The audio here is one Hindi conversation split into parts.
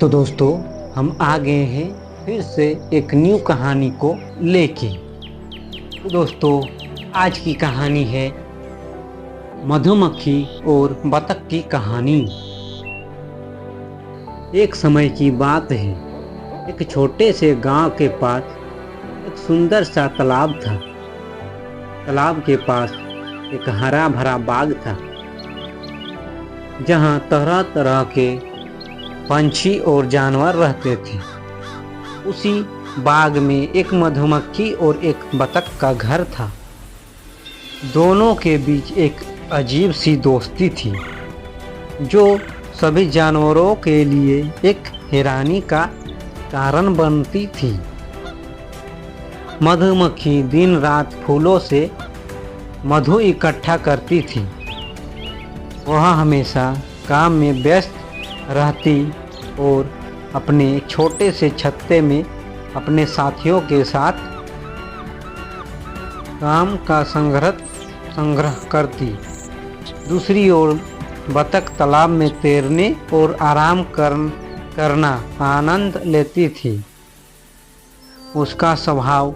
तो दोस्तों हम आ गए हैं फिर से एक न्यू कहानी को लेके। तो दोस्तों आज की कहानी है मधुमक्खी और बतख की कहानी। एक समय की बात है, एक छोटे से गांव के पास एक सुंदर सा तालाब था। तालाब के पास एक हरा भरा बाग था जहां तरह तरह के पंछी और जानवर रहते थे। उसी बाग में एक मधुमक्खी और एक बतख का घर था। दोनों के बीच एक अजीब सी दोस्ती थी जो सभी जानवरों के लिए एक हैरानी का कारण बनती थी। मधुमक्खी दिन रात फूलों से मधु इकट्ठा करती थी। वह हमेशा काम में व्यस्त रहती और अपने छोटे से छत्ते में अपने साथियों के साथ काम का संग्रह करती। दूसरी ओर बतख तालाब में तैरने और आराम करना आनंद लेती थी। उसका स्वभाव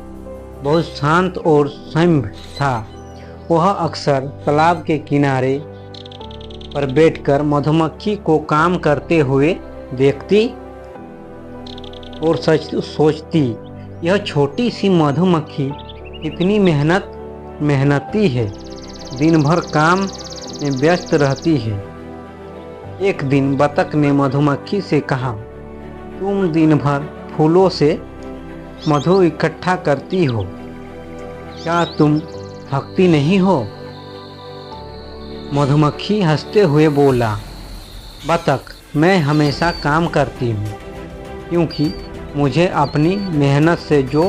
बहुत शांत और सौम्य था। वह अक्सर तालाब के किनारे पर बैठकर मधुमक्खी को काम करते हुए देखती और सोचती, यह छोटी सी मधुमक्खी कितनी मेहनती है, दिन भर काम में व्यस्त रहती है। एक दिन बतख ने मधुमक्खी से कहा, तुम दिन भर फूलों से मधु इकट्ठा करती हो, क्या तुम थकती नहीं हो? मधुमक्खी हंसते हुए बोला, बतख, मैं हमेशा काम करती हूँ क्योंकि मुझे अपनी मेहनत से जो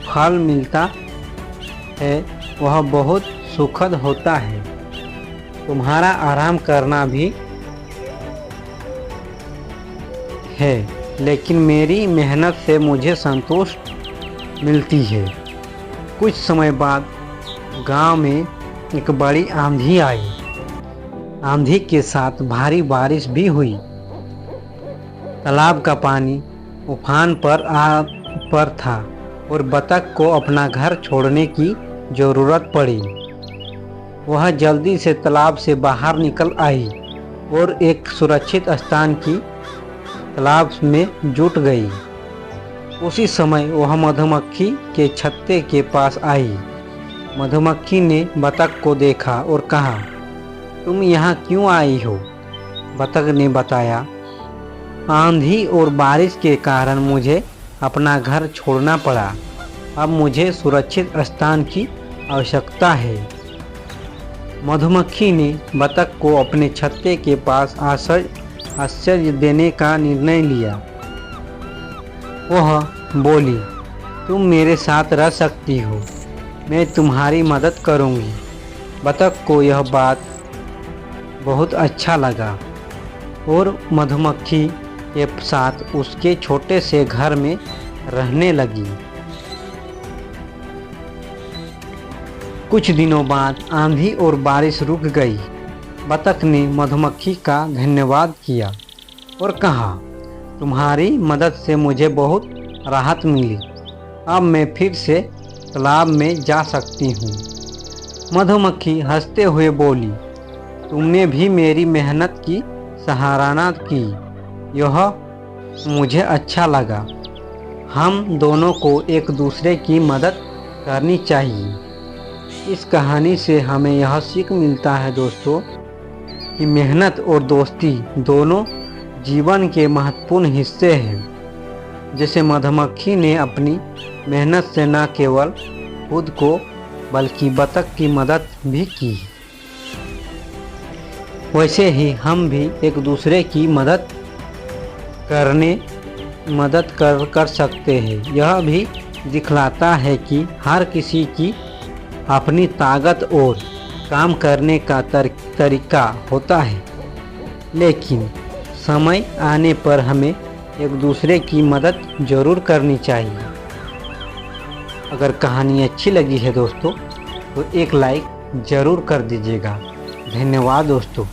फल मिलता है वह बहुत सुखद होता है। तुम्हारा आराम करना भी है, लेकिन मेरी मेहनत से मुझे संतोष मिलती है। कुछ समय बाद गांव में एक बड़ी आंधी आई। आंधी के साथ भारी बारिश भी हुई। तालाब का पानी उफान पर था और बतख को अपना घर छोड़ने की जरूरत पड़ी। वह जल्दी से तालाब से बाहर निकल आई और एक सुरक्षित स्थान की तालाब में जुट गई। उसी समय वह मधुमक्खी के छत्ते के पास आई। मधुमक्खी ने बतख को देखा और कहा, तुम यहाँ क्यों आई हो? बतख ने बताया, आंधी और बारिश के कारण मुझे अपना घर छोड़ना पड़ा। अब मुझे सुरक्षित स्थान की आवश्यकता है। मधुमक्खी ने बतख को अपने छत्ते के पास आश्रय देने का निर्णय लिया। वह बोली, तुम मेरे साथ रह सकती हो, मैं तुम्हारी मदद करूंगी। बतख को यह बात बहुत अच्छा लगा और मधुमक्खी के साथ उसके छोटे से घर में रहने लगी। कुछ दिनों बाद आंधी और बारिश रुक गई। बतख ने मधुमक्खी का धन्यवाद किया और कहा, तुम्हारी मदद से मुझे बहुत राहत मिली। अब मैं फिर से तालाब में जा सकती हूँ। मधुमक्खी हंसते हुए बोली, तुमने भी मेरी मेहनत की सराहना की, यह मुझे अच्छा लगा। हम दोनों को एक दूसरे की मदद करनी चाहिए। इस कहानी से हमें यह सीख मिलता है दोस्तों कि मेहनत और दोस्ती दोनों जीवन के महत्वपूर्ण हिस्से हैं। जैसे मधुमक्खी ने अपनी मेहनत से न केवल खुद को बल्कि बतख की मदद भी की, वैसे ही हम भी एक दूसरे की मदद कर सकते हैं। यह भी दिखलाता है कि हर किसी की अपनी ताकत और काम करने का तरीका होता है, लेकिन समय आने पर हमें एक दूसरे की मदद जरूर करनी चाहिए। अगर कहानी अच्छी लगी है दोस्तों तो एक लाइक ज़रूर कर दीजिएगा। धन्यवाद दोस्तों।